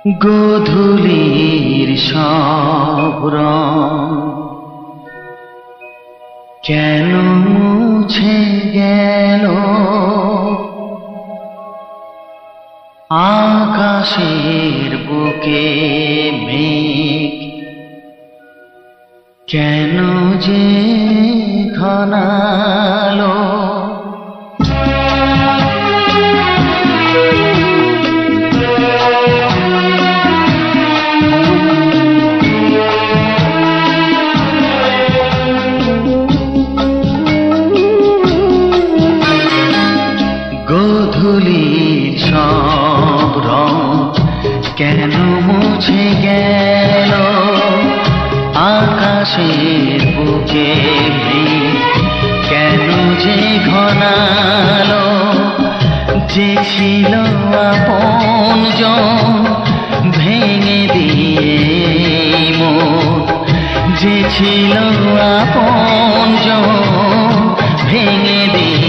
গোধূলির সব রং কেন মুছে গেল, আকাশের বুকে মেঘ কেন যে ঘনালো। গোধূলির সব রং কেন মুছে গেল, আকাশের বুকে মেঘ কেন যে ঘনালো। যে ছিল আপনজন ভেঙে দিয়ে মন, যে ছিল আপনজন ভেঙে দিয়ে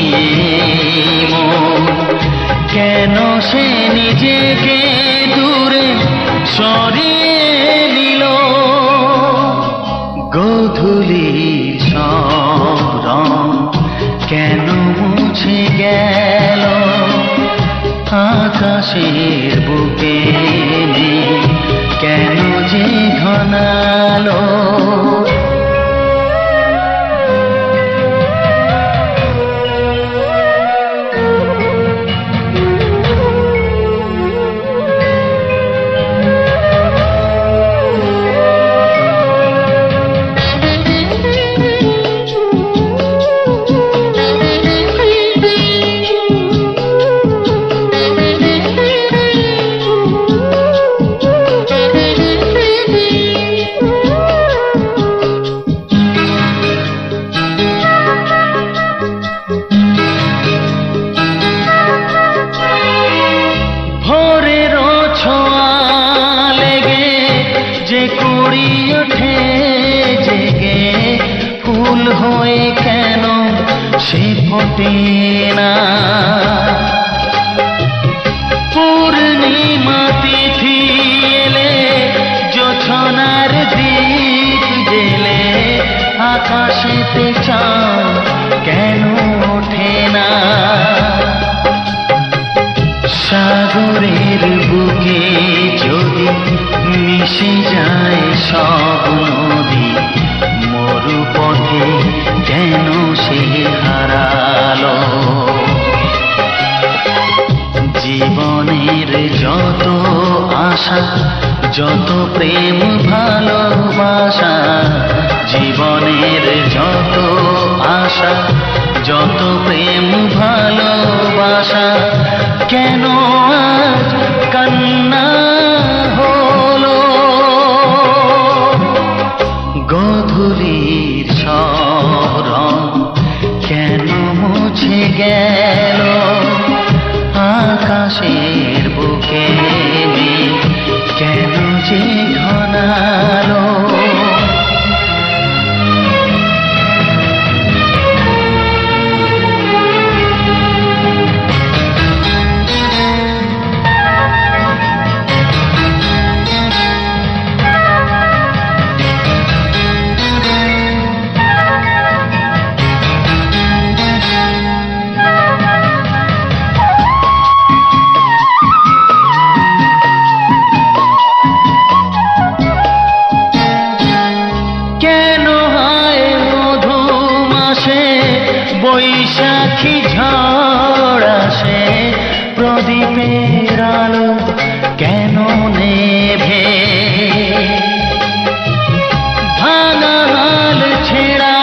মন, কেন সে নিজেকে দূরে সরিয়ে নিল। গোধূলির সব রং কেন মুছে গেল, আকাশের বুকে মেঘ কেন যে ঘনালো। কুড়ি ওঠে জেগে ফুল হয়ে কেন সে ফোটে না। পূর্ণিমা তিথি এলে জোছনার দীপ জেলে আকাশেতে চাঁদ কেন ওঠে না। সাগরের বুকে যদি মিশে যায় সব নদী, মরুপথে কেন সে হারালো। জীবনের যত আশা যত প্রেম ভালোবাসা, জীবনের যত আশা যত প্রেম ভালোবাসা, কেন আজ কান্না হলো। গোধূলির সব রং কেন মুছে গেল, আকাশের বুকে মেঘ কেন যে ঘনালো। বৈশাখী ঝড় আসে, প্রদীপের আলো কেন নেভে। ভাঙা হাল ছেঁড়া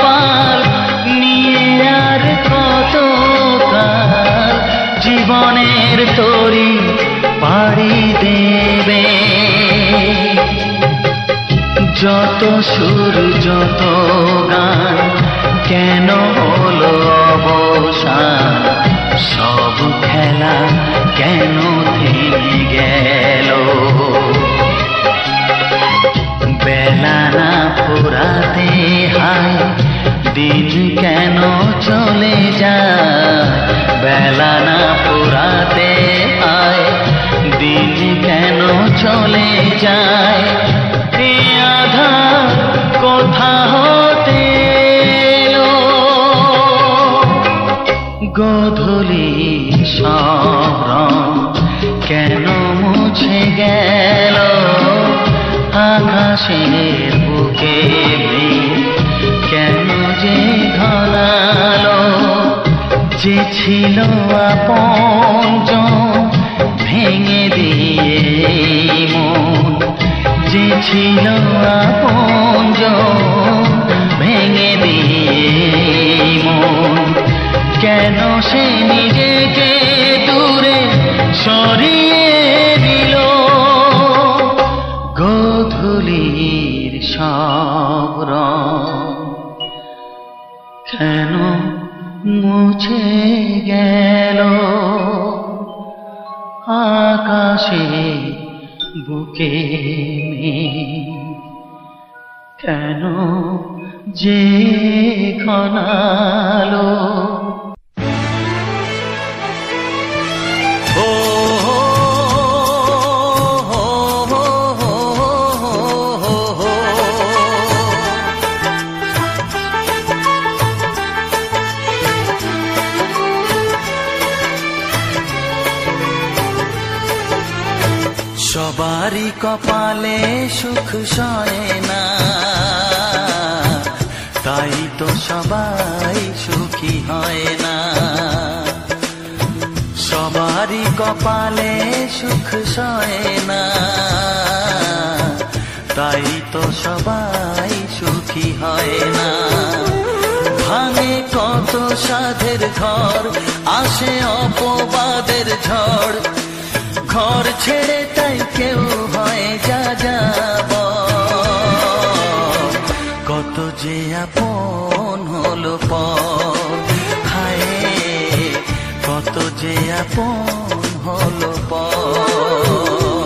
পাল নিয়ে আর কত কাল জীবনের তরি পাড়ি দেবে। যত সুর যত গান কেন হলো অবসান, সব খেলা কেন থেমে গেল। বেলা না ফুরাতে হায় দিন কেন চলে যায়, বেলা না ফুরাতে হায় দিন কেন আকাশের বুকে কেন যে ঘনালো, যে ছিল আপনজন ভেঙে দিয়ে মন, যে ছিল আপনজন ভেঙে দিয়ে মন, কেন সে নিজেকে দূরে সরিয়ে দিল। গোধূলির সব রং কেন মুছে গেল, আকাশে বুকে কেন যে ঘনালো। সবারই কপালে সুখ সয় না, তাই তো সবাই সুখী হয় না। সবারই কপালে সুখ সয় না, তাই তো সবাই সুখী হয় না। ভাঙে কত সাধের ঘর, আসে অপবাদের ঝড়, ঘর ছেড়ে তাই কেউ হয় যা যাব। কত যে আপন হলো পর, হায় কত যে আপন হলো পর।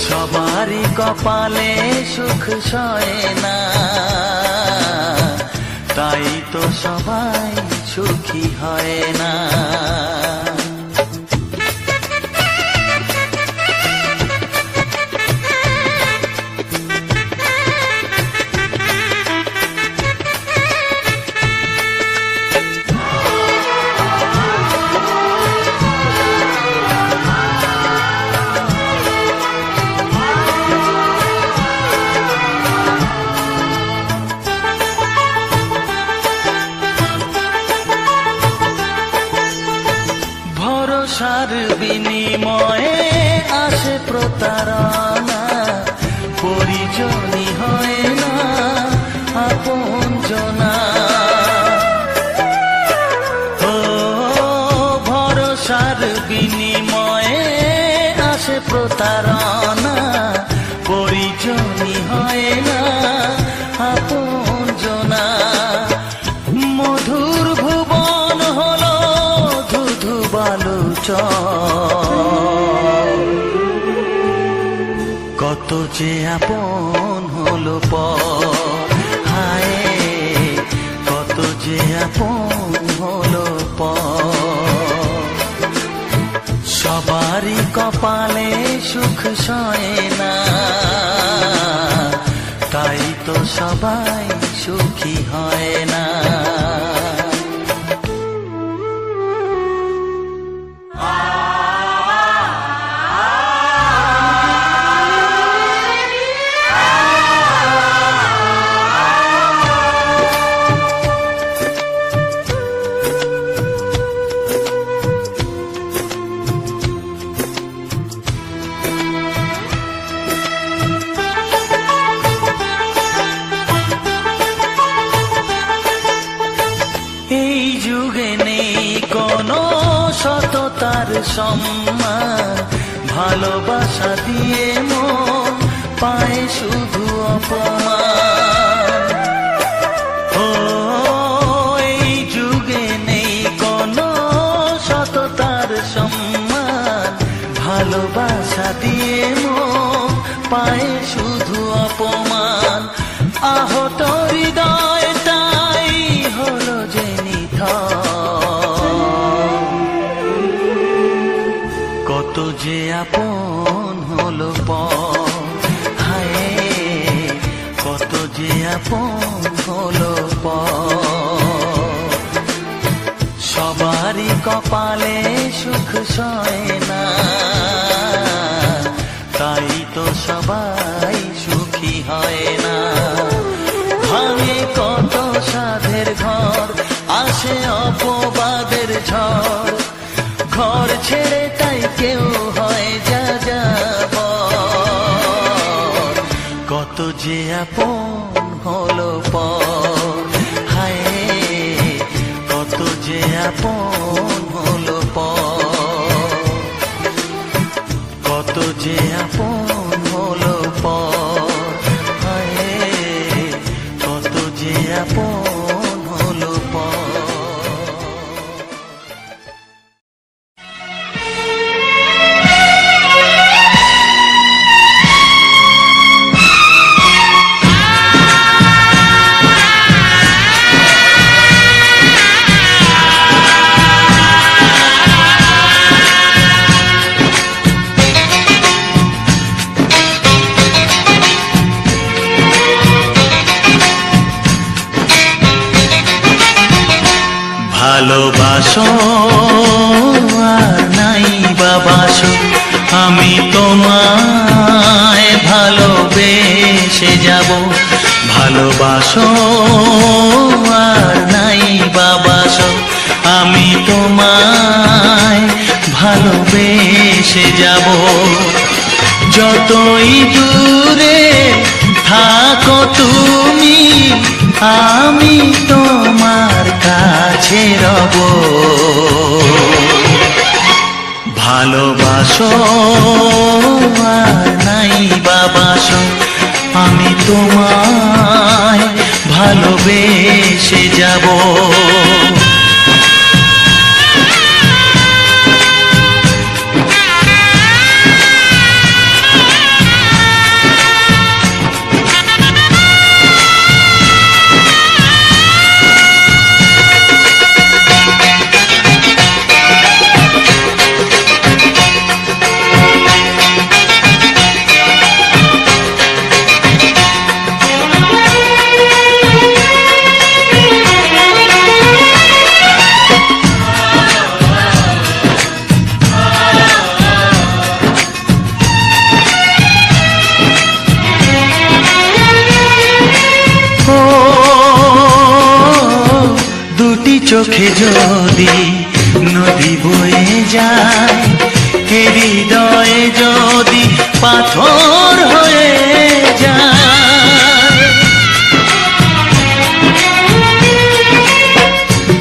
সবারই কপালে সুখ সয় না, তাই তো সবাই সুখী হয় না। ভরসার বিনিময়ে আসে প্রতারণা, পরিজনই হয় না আপনজনা। ও ভরসার বিনিময়ে আসে প্রতারণা, পরিজনই হয় না আপনজনা। মধুর ভুবন হলো ধুধু কত যে আপন হলো পর, হায় কত যে আপন হলো পর। সবারই কপালে সুখ সয় না, তাই তো সবাই সুখী হয় না। এই যুগে নেই কোনো সততার সম্মান, ভালোবাসা দিয়ে মন পায় শুধু অপমান। ও এই যুগে নেই কোনো সততার সম্মান, ভালোবাসা দিয়ে মন পায় শুধু অপমান। আহত হৃদয়টাই হলো যে কত যে আপন হলো পর, হায় কত যে আপন হলো পর। সবারই কপালে সুখ সয় না, তাই তো সবাই সুখ আসে অপবাদের ঝড়, ঘর ছেড়ে তাই কেউ হয় যা যাবার। কত যে আপন হলো পর, হায় কত যে আপন হলো পর, কত যে আপন হলো পর, হায় কত যে আপন হলো পর। ভালোবাসো আর নাই বাবাসো, আমি তোমায় ভালোবেসে যাব। ভালোবাসো আর নাই বাবাসো, আমি তোমায় ভালোবেসে যাব। যতই দূরে থাকো তুমি, আমি তোমার কাছে রব। ভালোবাসো আর নাই বাবাসো, আমি তোমায় ভালোবেসে যাব। চোখে যদি নদী বয়ে যায়, হৃদয়ে যদি পাথর হয়ে যায়।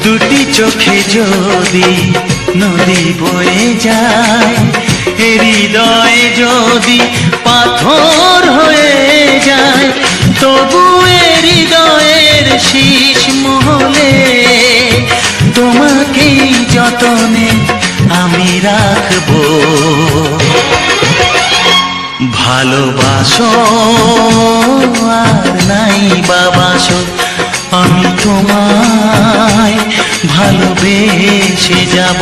দুটি চোখে যদি নদী বয়ে যায়, হৃদয়ে যদি পাথর হয়ে যায়, তবু হৃদয়ের শীষ মহলে তোমাকে যতনে আমি রাখবো। ভালোবাসো আর নাই বাবাসো, আমি তোমায় ভালোবেসে যাব।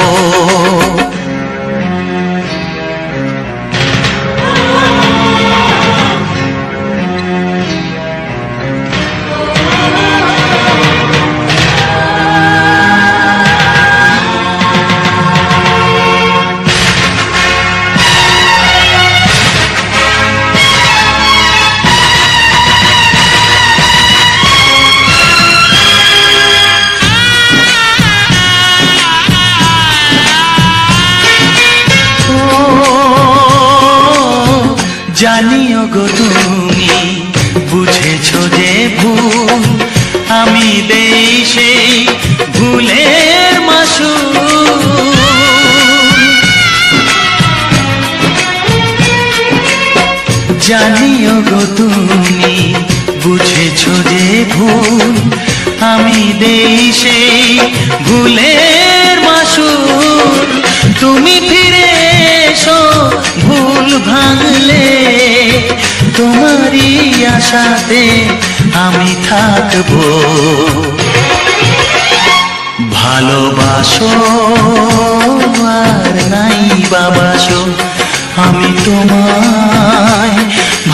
জানিও গো তুমি বুঝেছো যে ভুল, আমি দেই সেই ভুলের মাসুল। জানিও গো তুমি বুঝেছো যে ভুল, আমি দেই সেই ভুলের মাসুল। তুমি ফিরে এসো ভুল ভাঙলে, তোমারই আশাতে আমি থাকবো। ভালোবাসো আর নাই বাবাসো, আমি তোমায়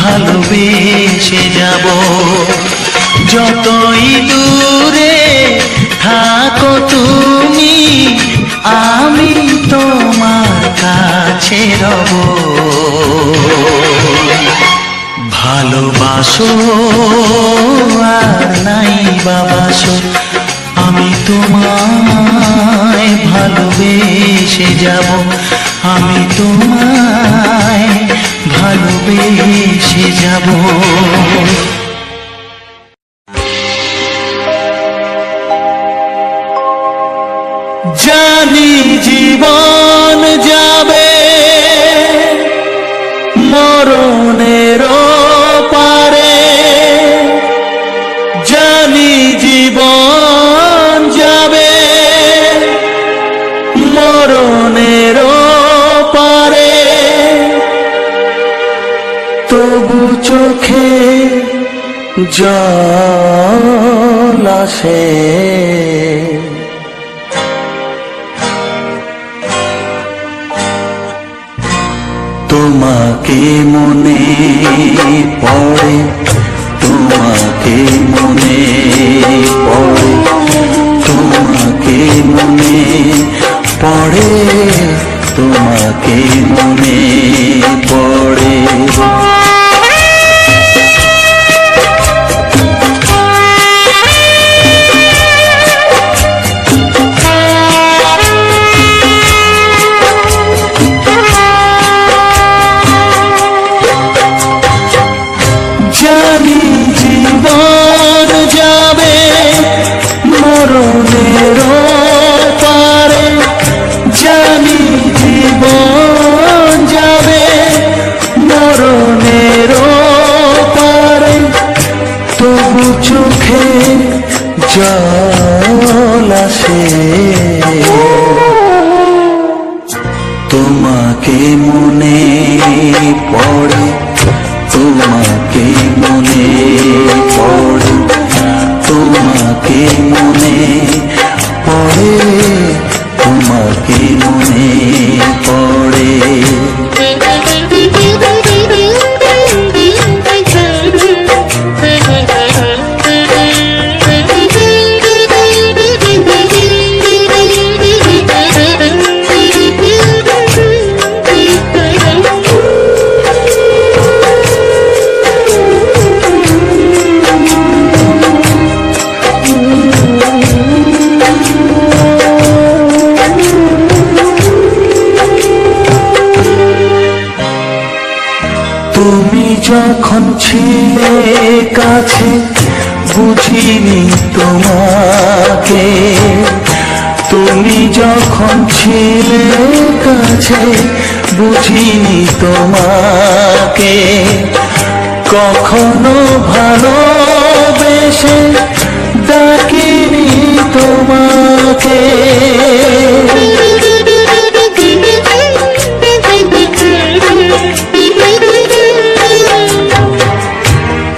ভালোবেসে যাব। যতই দূরে থাকো তুমি, আমি তোমার কাছে রব। ভালোবাসো আর নাই বাবাসো, আমি তোমায় ভালোবেসে যাব, আমি তোমায় ভালোবেসে যাব। জানি জীবন যাবে মরণের পারে, জানি জীবন যাবে মরণের পারে, তবু চোখে জল আসে, তোমাকে মনে পড়ে, তোমাকে মনে পড়ে, তোমাকে মনে পড়ে, তোমাকে মনে পড়ে। জানি জীবন যাবে মরণের পারে, জানি জীবন যাবে মরণের পারে, তবু চোখে জল আসে, তোমাকে মনে পড়ে, তোমাকে মনে পড়ে, তোমাকে মনে পড়ে, তোমাকে মনে পড়ে। তুমি যখন ছিলে কাছে বুঝিনি তোমাকে, তুমি যখন ছিলে কাছে বুঝিনি তোমাকে, কখনো ভালোবেসে ডাকিনি তোমাকে,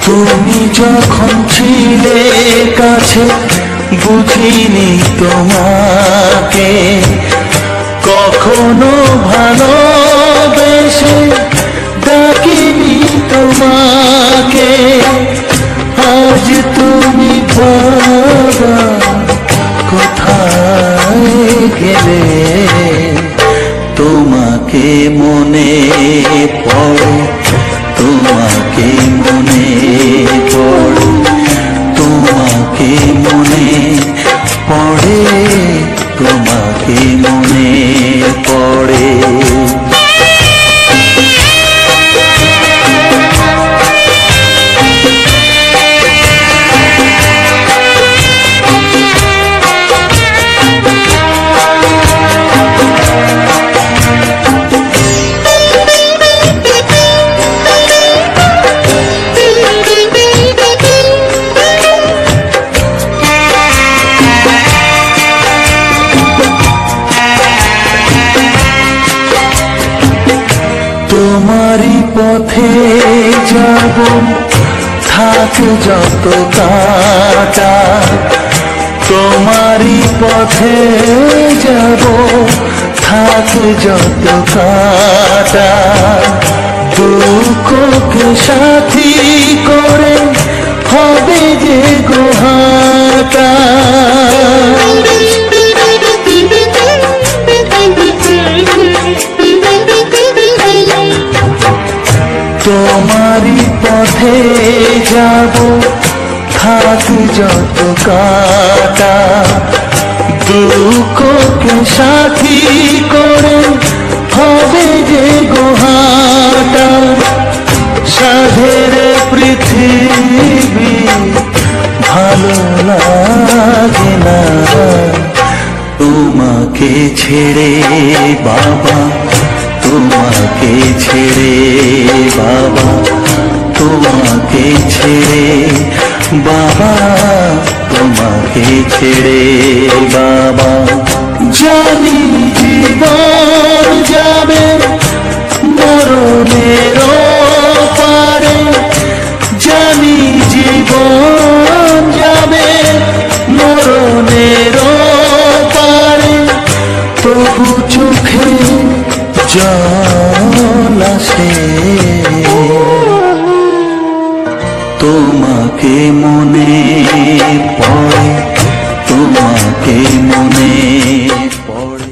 তুমি যখন ছিলে কাছে বুঝিনি তোমাকে, কখনো ভালোবেসে ডাকিনি তোমাকে, আজ তুমি বাবা কোথায় গেলে, তোমাকে মনে পড়ে, তোমাকে মনে পড়ে, তোমাকে মনে পড়ে, তোমাকে মনে পড়ে। তোমারই পথে যাব থাক যত কাটা, তোমারই পথে যাব থাক যত কাটা, দুঃখকে সাথী করে হবে যে গোহাটা, তোমারই পথে যাব থাক যত কাটা, দুঃখকে সাথী করে হবে যে গোহাটা সাধের পৃথিবী ভালো লাগে না তোমাকে ছেড়ে বাবা, তোমাকে ছেড়ে বাবা, তোমাকে ছেড়ে বাবা, তোমাকে ছেড়ে বাবা। জানি জীবন যাবে মরণের পারে, জানি জীবন যাবে মরণের পারে, তবু চোখে জল আসে তোমাকে মনে পড়ে, তোমাকে মনে পড়ে।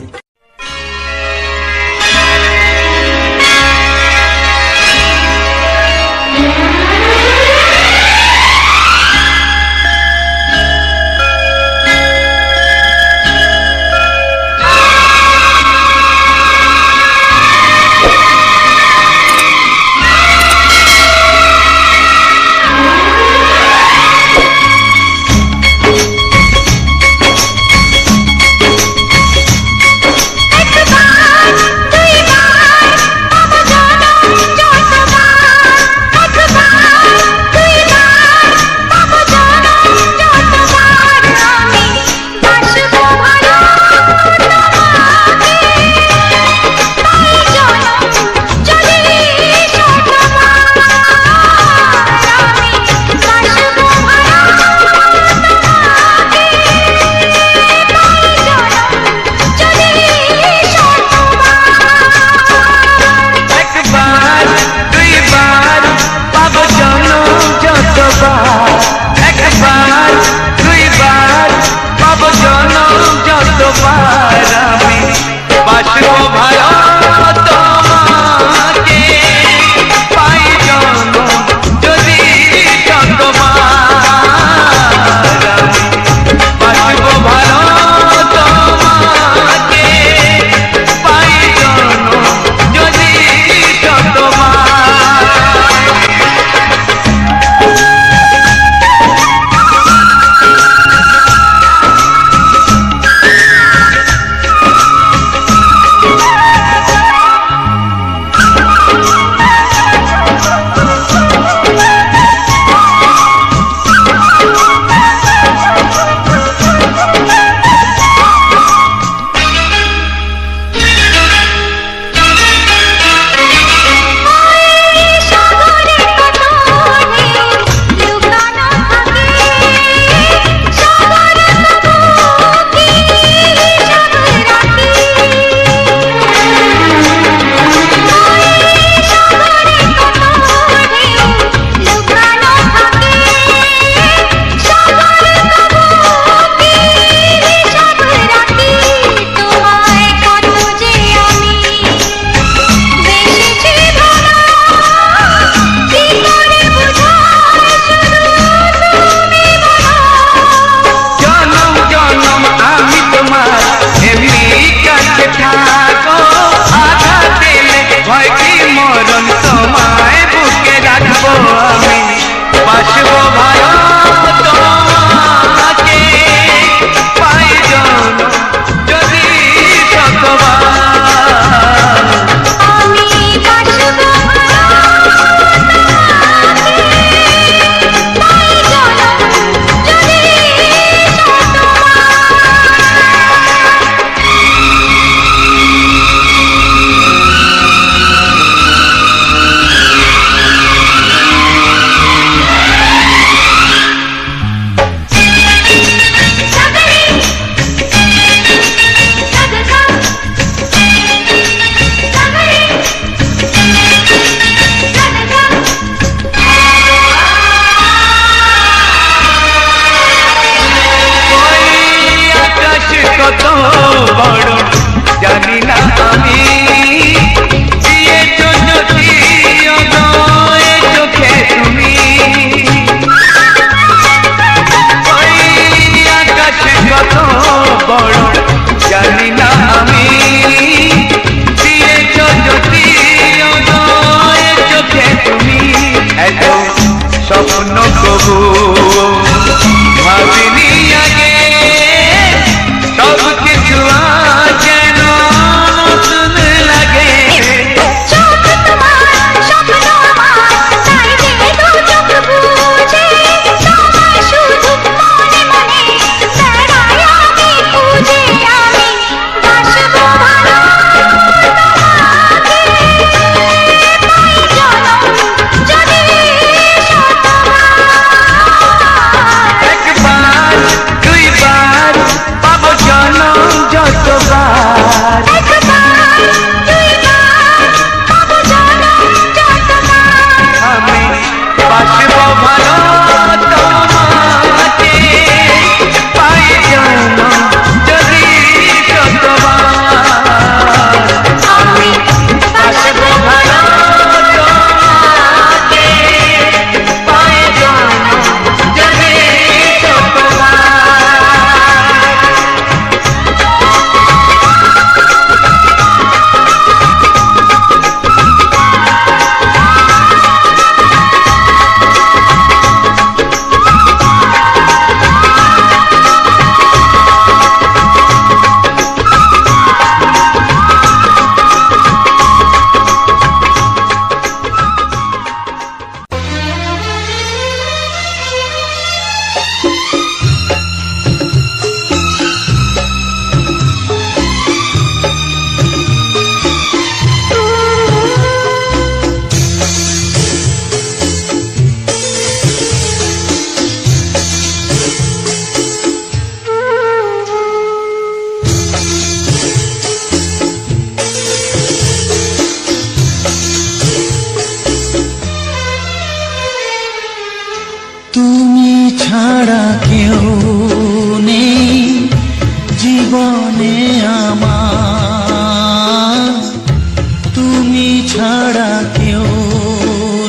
ছাড়া কেউ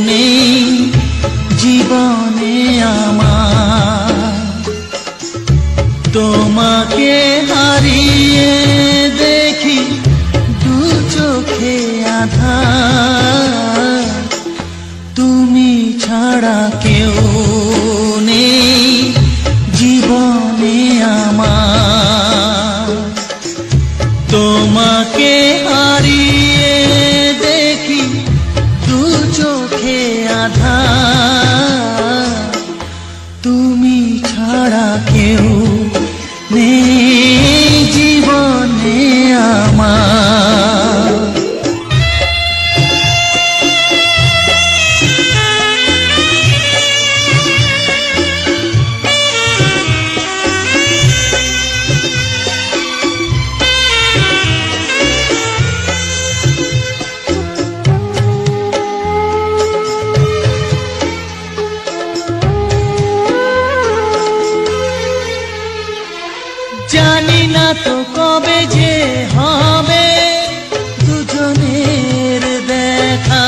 নেই জীবনে আমার। তোমাকে হারিয়ে দেখি দু চোখে আঁধার, তুমি ছাড়া কেউ নেই জীবনে আমার। তোমাকে হারিয়ে দেখি দু চোখে আঁধার, তুমি ছাড়া কেউ নেই জীবনে আমার। জানি না তো কবে যে হবে দুজনের দেখা,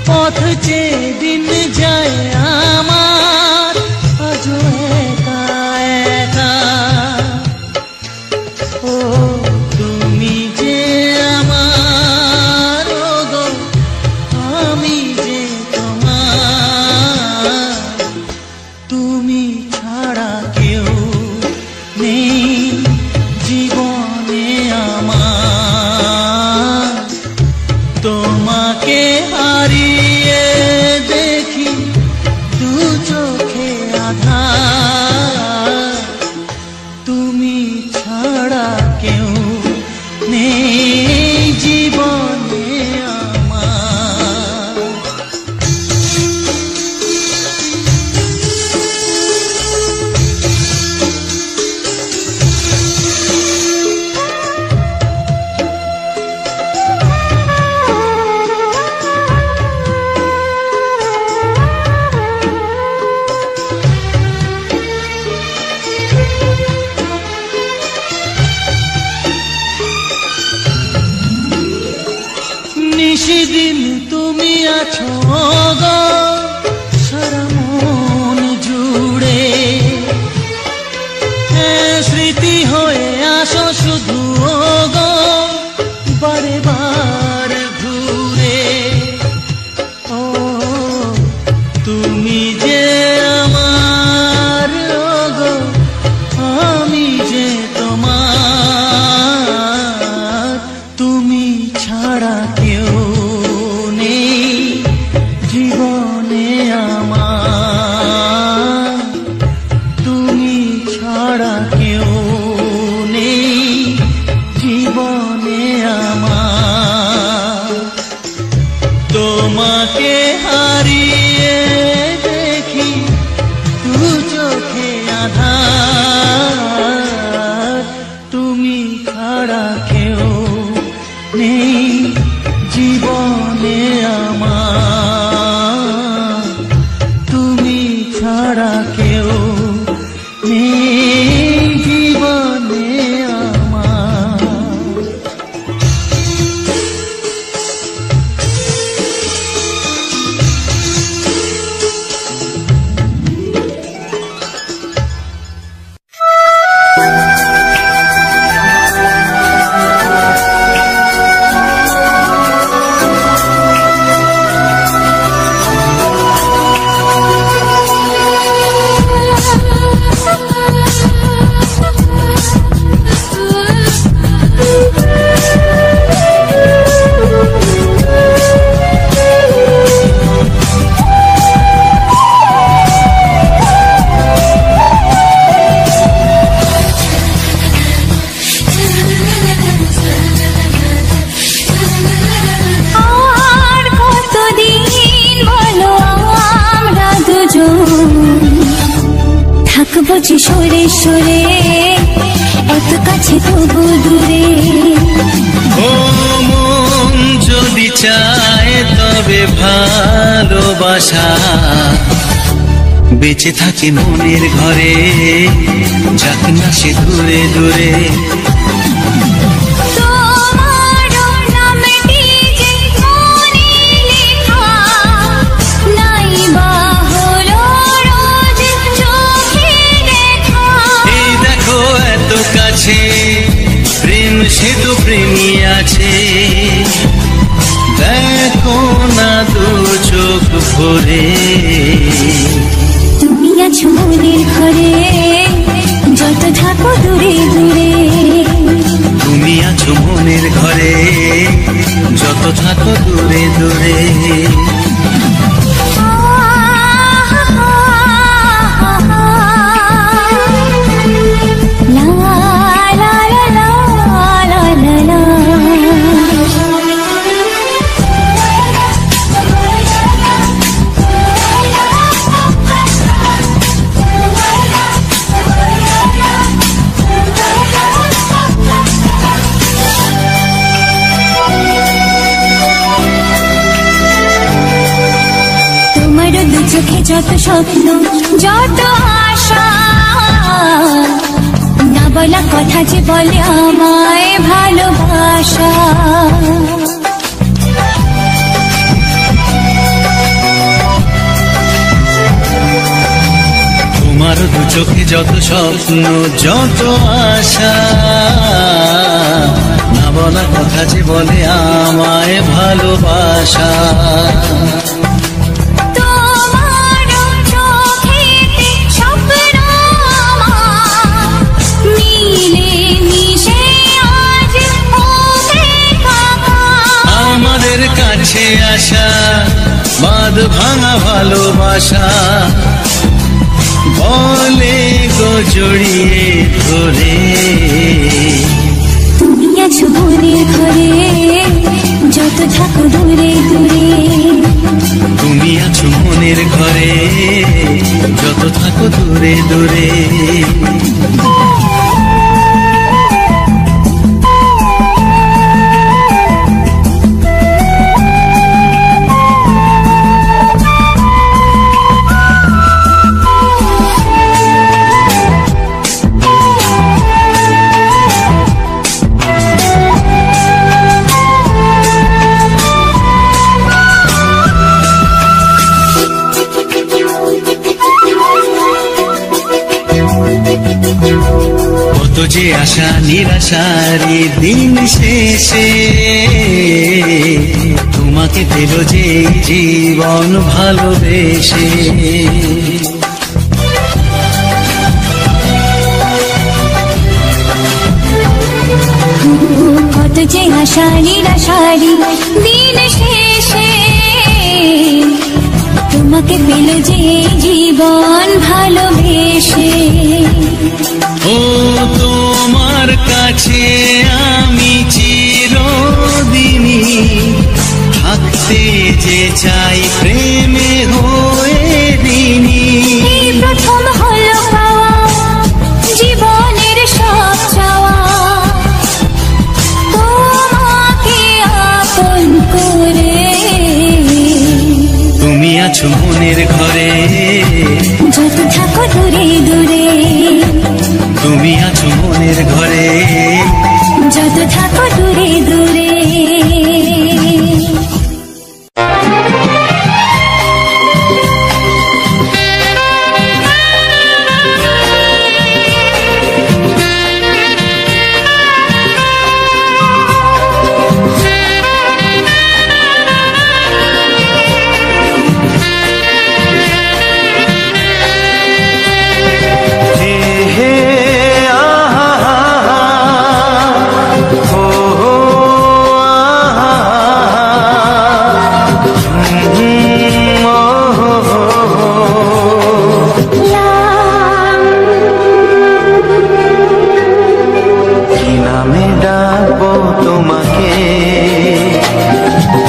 পথ চেয়ে দিন যায় আমার আজও একা একা। ও তুমি যে আমার, গো আমি যে তোমার, তুমি ছাড়া কেউ নেই জীবনে আমার। তোমাকে হারিয়ে দেখি দু চোখে আঁধার, তুমি ছাড়া কেউ নেই জীবনে আমার। নিশিদিন তুমি আছো গো সারা মন জুড়ে, স্মৃতি হয়ে আসো শুধু গো বারে বার ঘুরে। ও তুমি যে আমার, গো আমি যে তোমার, তুমি ছাড়া কেউ নেই জীবনে আমার। তুমি ছাড়া কেউ নেই জীবনে আমার। তোমাকে হারিয়ে দেখি দু চোখে আঁধার, তুমি ছাড়া কেউ নেই জীবনে আমার। তুমি ছাড়া কেউ নেই জীবনে আমার। বুঝি সরে সরে এত কাছে তবু দূরে। ও মন যদি চায় তবে ভালোবাসা বেঁচে থাকে মনের ঘরে, যাক না সে দূরে দূরে। তোমার নাম করে। তুমি আছো মনের ঘরে, যত থাকো দূরে দূরে। তুমি আছো মনের ঘরে, যত থাকো দূরে দূরে। চোখে যত স্বপ্ন, যত আশা, না বলা কথা যে বলে আমায় ভালোবাসা। তোমার দু চোখে যত স্বপ্ন, যত আশা, না বলা কথা যে বলে আমায় ভালোবাসা। কাছে আসা বাঁধ ভাঙা ভালোবাসা, বলে গো জড়িয়ে ধরে। তুমি আছো মনের ঘরে, যত থাকো দূরে দূরে। তুমি আছো মনের ঘরে, যত থাকো দূরে দূরে। কত যে আশা নিরাশারি দিন শেষে, তোমাকে পেল যে জীবন ভালোবেসে। কত যে আশা নিরাশারি দিন শেষে, তোমাকে পেল যে জীবন ভালোবেসে। ও তোমার কাছে আমি চিরদিনই থাকতে যে চাই প্রেমে হয়ে দিনই। এই প্রথম হলো পাওয়া জীবনের সব চাওয়া, তোমাকে আপন করে। তুমি আছো মনের ঘরে, যত থাকো দূরে দূরে। তুমি আছো মনের ঘরে, যত থাকো দূরে দূরে।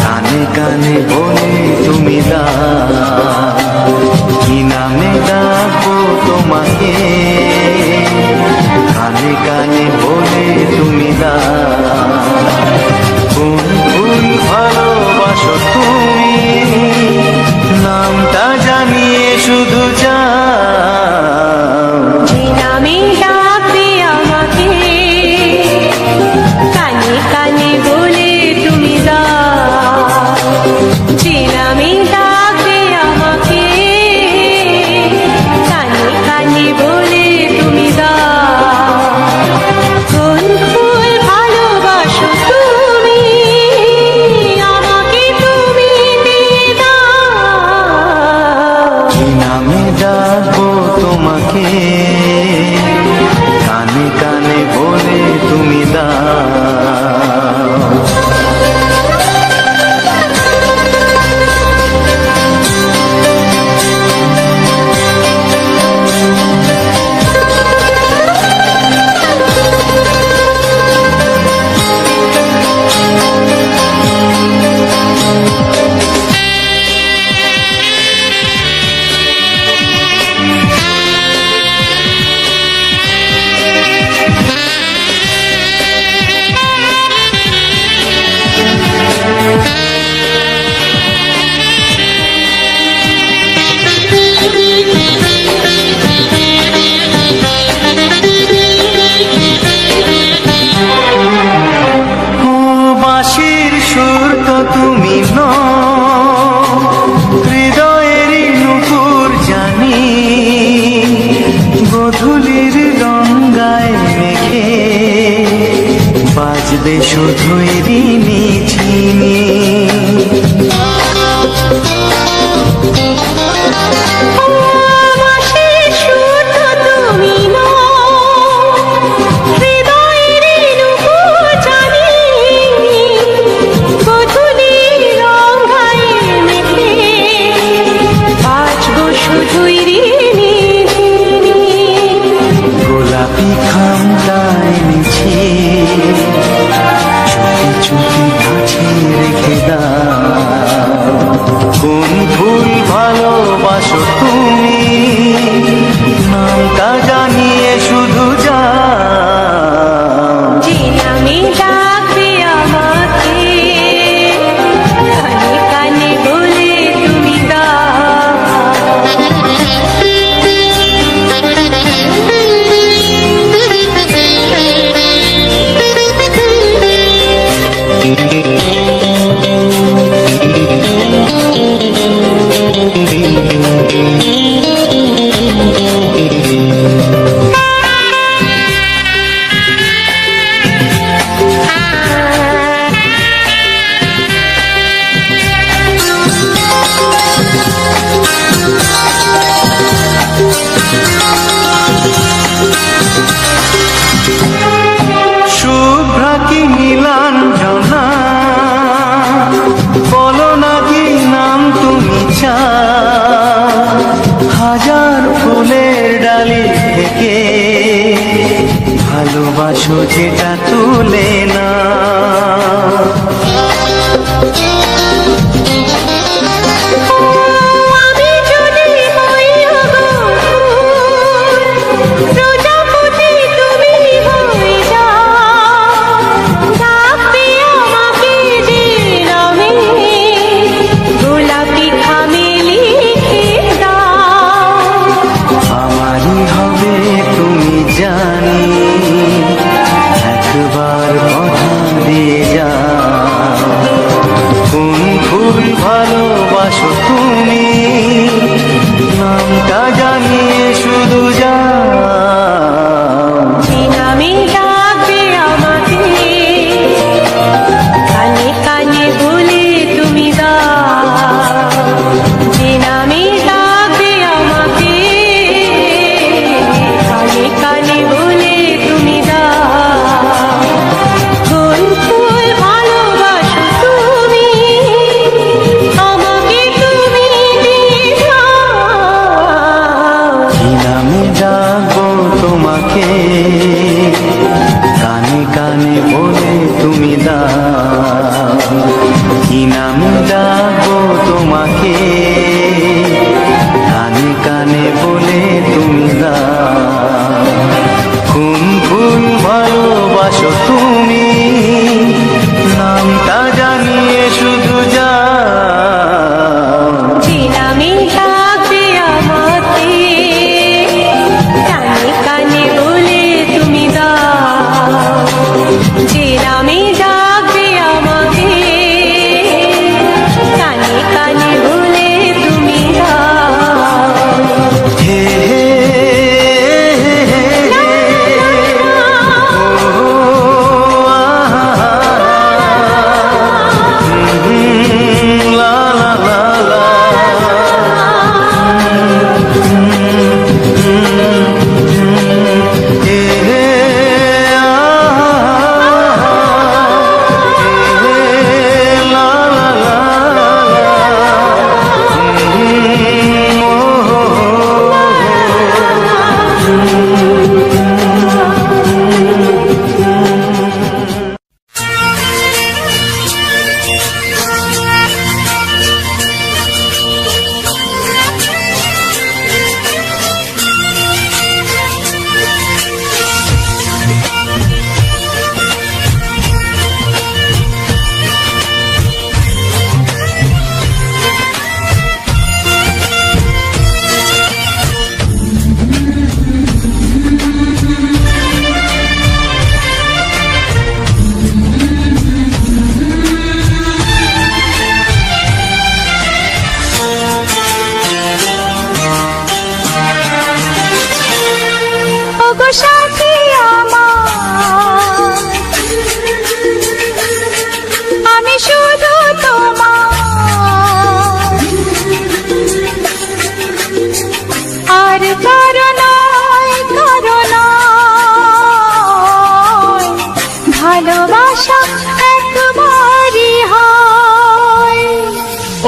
কানে কানে বলে তুমি হৃদয়েরই নুপুর জানি গধূলির গঙ্গায় মেঘে বাজবে শুধুই রিনি ঝিনি। গোলাপি খামটায় নিচে চুপি চুপি কাছে রেখে দাও। কোন ফুল ভালোবাসো তুমি নামটা জানিয়ে শুধু যাও। যে নামে ডাকবে আমাকে কানে কানে বলে তুমি শুভ্রা কি নীলাঞ্জনা বলো না কি নাম তুমি চাও। হাজার ফুলের ডালি থেকে ভালোবাসো যেটা তুলে না। জানি একবার কথা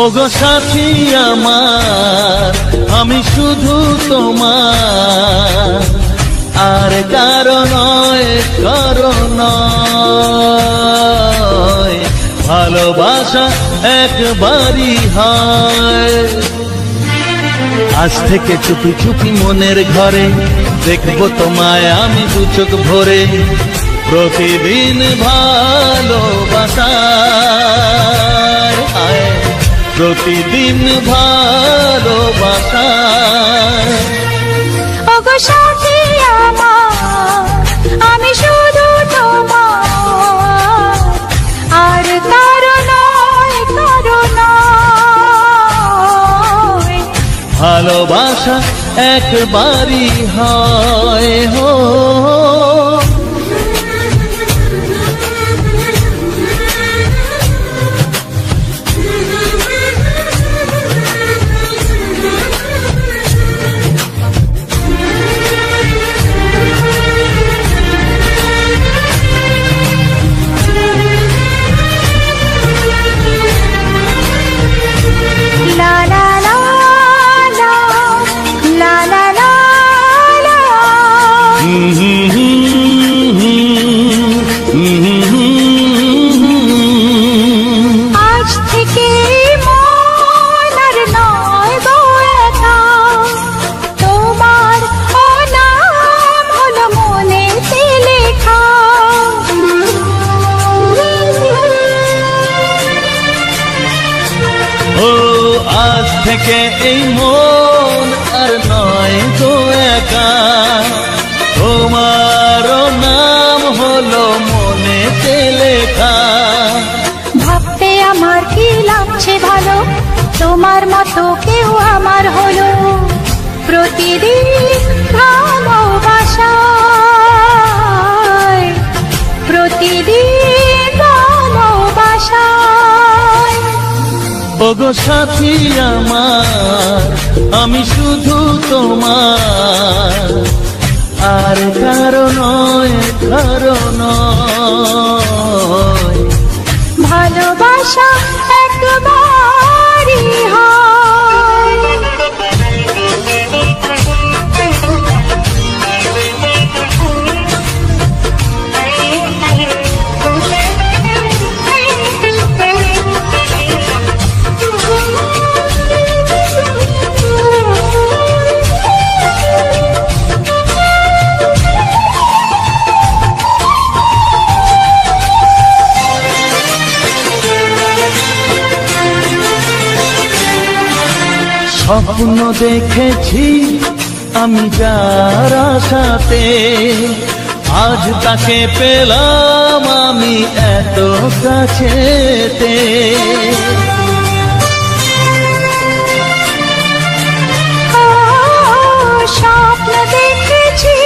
ওগো সাথী আমার, আমি শুধু তোমার, আর কারো নয়, কারো নয়। ভালোবাসা একবারই হয়। আজ থেকে চুপি চুপি মনের ঘরে দেখবো তোমায় আমি দু চোখ ভরে। প্রতিদিন ভালোবাসায়, প্রতিদিন ভালোবাসায়। ওগো সাথী আমার, আমি শুধু তোমার, আর কারো নয়, কারো নয়। ভালোবাসা একবারই হয় হো। আজ থেকে মন আর নয় গো একা, তোমার নাম হলো মনেতে লেখা। ও আজ থেকে এই মন আর নয় গো একা, তোমার নাম হলো মনেতে লেখা। ভাবতে আমার কি লাগছে ভালো, তোমার মতো কেউ আমার হলো। প্রতিদিন ভালোবাসায়, প্রতিদিন ভালোবাসায়। ওগো সাথী আমার, আমি শুধু তোমার, আর কারো নয়, কারো নয়। ভালোবাসা একবারই হয়। স্বপ্ন দেখেছি আমি যার আশাতে, আজ তাকে পেলাম আমি এত কাছেতে। স্বপ্ন দেখেছি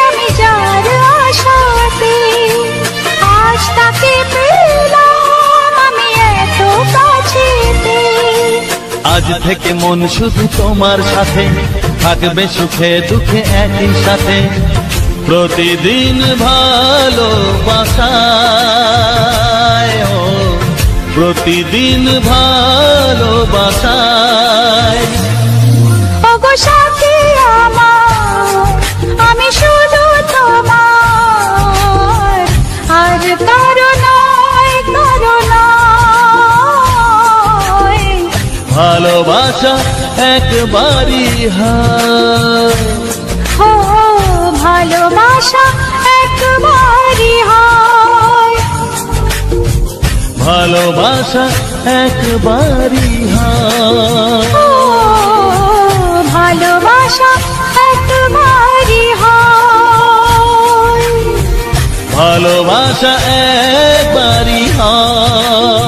আমি যার আশাতে, আজ তাকে পেলাম আমি এত কাছেতে। আজ থেকে মন শুধু তোমার সাথে, থাকবে সুখে দুঃখে একই সাথে। প্রতিদিন ভালোবাসায়, প্রতিদিন ভালোবাসায়। ওগো সাথী আমার, আমি শুধু তোমার, আর কারো নয়, কারো নয়। ভালোবাসা একবারই হয়। ও ভালোবাসা একবারই হয়। ভালোবাসা একবারই হয়। ও ভালোবাসা একবারই হয়। ভালোবাসা একবারই হয়।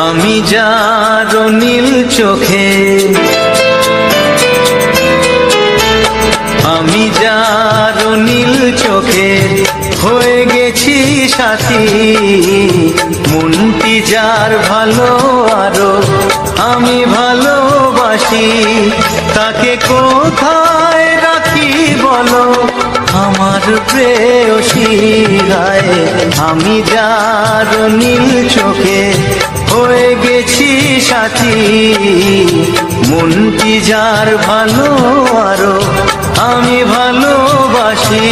আমি যার নীল চোখে আমি যার নীল চোখে হয়ে গেছি সাথী, মনটি যার ভালো আরো আমি ভালোবাসি, তাকে কোথায় রাখি বলো আমার প্রেয়সী গায়ে। আমি যার নীল চোখে হয়ে গেছি সাথী, মনটি যার ভালো আরো আমি ভালোবাসি।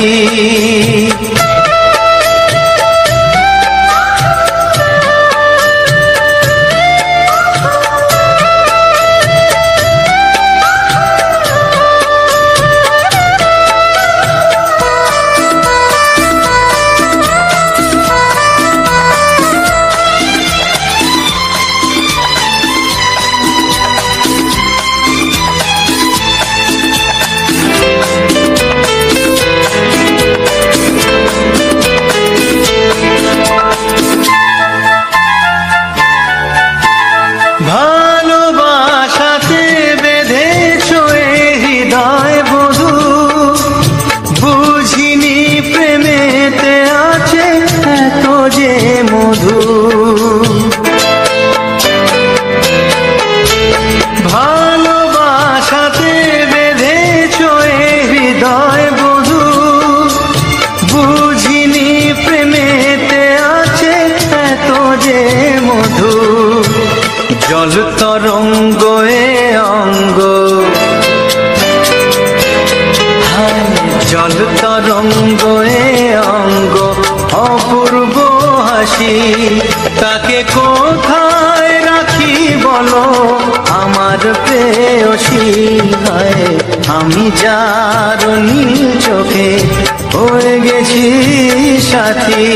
ভালোবাসাতে বেঁধেছ হৃদয় বধূ, বুঝিনি প্রেমেতে আছে এত যে মধু। ভালোবাসাতে বেঁধেছ হৃদয় বধূ, বুঝিনি প্রেমেতে আছে এত যে মধু। জল তরঙ্গ এ অঙ্গ, জল তরঙ্গ এ অঙ্গ অপূর্ব হাসি, তাকে কোথায় রাখি বলো আমার প্রেয়সী গায়ে। আমি যার নীল চোখে হয়ে গেছি সাথী।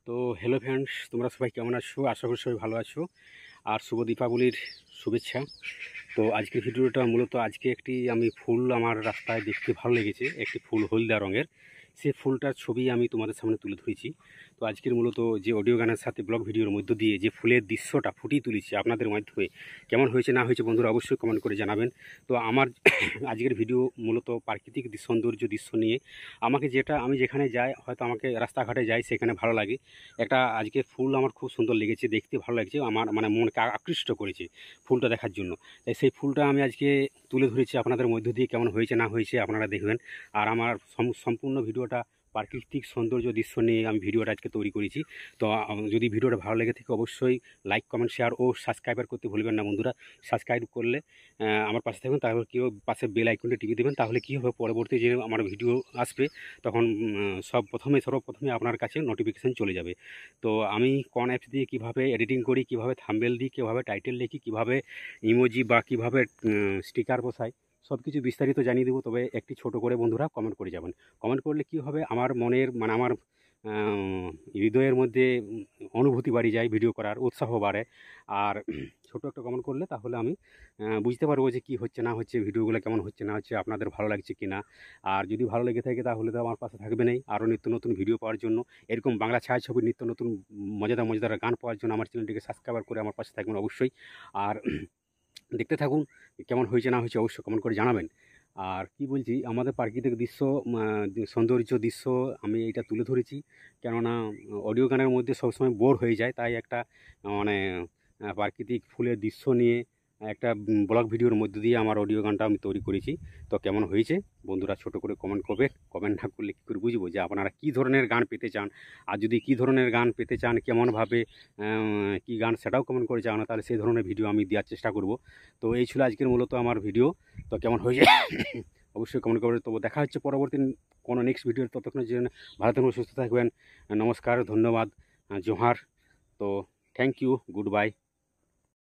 তো হ্যালো ফ্রেন্ডস, তোমরা সবাই কেমন আছো? আশা করি সবাই ভালো আছো। আর শুভ দীপাবলির শুভেচ্ছা। তো আজকের ভিডিওটা মূলত আজকে একটি আমি ফুল আমার রাস্তায় দেখতে ভালো লেগেছে, একটি ফুল হলদা রঙের, সেই ফুলটার ছবি আমি তোমাদের সামনে তুলে ধরেছি। তো আজকের মূলত যে অডিও গানের সাথে ব্লগ ভিডিওর মধ্য দিয়ে যে ফুলের দৃশ্যটা ফুটিয়ে তুলেছি আপনাদের মাধ্যমে, কেমন হয়েছে না হয়েছে বন্ধুরা অবশ্যই কমেন্ট করে জানাবেন। তো আমার আজকের ভিডিও মূলত প্রাকৃতিক সৌন্দর্য দৃশ্য নিয়ে। আমাকে যেটা আমি যেখানে যাই, হয়তো আমাকে রাস্তাঘাটে যাই, সেখানে ভালো লাগে একটা আজকে ফুল আমার খুব সুন্দর লেগেছে, দেখতে ভালো লাগছে, আমার মানে মনকে আকৃষ্ট করেছে ফুলটা দেখার জন্য। তাই সেই ফুলটা আমি আজকে তুলে ধরেছি আপনাদের মধ্য দিয়ে, কেমন হয়েছে না হয়েছে আপনারা দেখবেন। আর আমার সম্পূর্ণ ভিডিওটা প্রাকৃতিক সৌন্দর্য দৃশ্য নিয়ে আমি ভিডিওটা আজকে তৈরি করেছি। তো যদি ভিডিওটা ভালো লেগে থাকে অবশ্যই লাইক, কমেন্ট, শেয়ার ও সাবস্ক্রাইবার করতে ভুলবেন না বন্ধুরা। সাবস্ক্রাইব করলে আমার পাশে থাকবেন, তাহলে কী পাশে বেল আইকনটা টিপে দেবেন, তাহলে কী হবে পরবর্তী যে আমার ভিডিও আসবে তখন সর্বপ্রথমে আপনার কাছে নোটিফিকেশান চলে যাবে। তো আমি কোন অ্যাপস দিয়ে কীভাবে এডিটিং করি, কীভাবে থাম্বনেল দিই, কীভাবে টাইটেল লিখি, কীভাবে ইমোজি বা কীভাবে স্টিকার বসাই, সব কিছু বিস্তারিত জানিয়ে দেবো। তবে একটি ছোট করে বন্ধুরা কমেন্ট করে যাবেন। কমেন্ট করলে কি হবে, আমার মনের মানে আমার হৃদয়ের মধ্যে অনুভূতি বাড়ি যায়, ভিডিও করার উৎসাহ বাড়ে। আর ছোট একটা কমেন্ট করলে তাহলে আমি বুঝতে পারবো যে কী হচ্ছে না হচ্ছে, ভিডিওগুলো কেমন হচ্ছে না হচ্ছে, আপনাদের ভালো লাগছে কি না। আর যদি ভালো লেগে থাকে তাহলে তো আমার পাশে থাকবেনই আরও নিত্য নতুন ভিডিও পাওয়ার জন্য। এরকম বাংলা ছায়াছবির নিত্য নতুন মজাদার গান পাওয়ার জন্য আমার চ্যানেলটিকে সাবস্ক্রাইব করে আমার পাশে থাকবেন অবশ্যই। আর দেখতে থাকুন, কেমন হয়েছে না হয়েছে অবশ্যই কমেন্ট করে জানাবেন। আর কি বলছি, আমাদের প্রাকৃতিক দৃশ্য সৌন্দর্য দৃশ্য আমি এইটা তুলে ধরেছি, কেননা অডিও গানের মধ্যে সবসময় বোর হয়ে যায়, তাই একটা মানে প্রাকৃতিক ফুলের দৃশ্য নিয়ে একটা ব্লগ ভিডিওর মধ্যে দিয়ে আমার অডিও গানটা আমি তৈরি করেছি। তো কেমন হয়েছে বন্ধুরা ছোট করে কমেন্ট করবে। কমেন্ট না করলে কী করে বুঝবো যে আপনারা কী ধরনের গান পেতে চান। আর যদি কী ধরনের গান পেতে চান, কেমনভাবে কী গান সেটাও কমেন্ট করে জানানো, তাহলে সেই ধরনের ভিডিও আমি দেওয়ার চেষ্টা করব। তো এই ছিল আজকের মূলত আমার ভিডিও। তো কেমন হয়েছে অবশ্যই কমেন্ট করবে। তো দেখা হচ্ছে পরবর্তী কোনো নেক্সট ভিডিও। ততক্ষণের জন্য ভালো থাকবেন, সুস্থ থাকবেন। নমস্কার, ধন্যবাদ, জোহার। তো থ্যাংক ইউ, গুড বাই।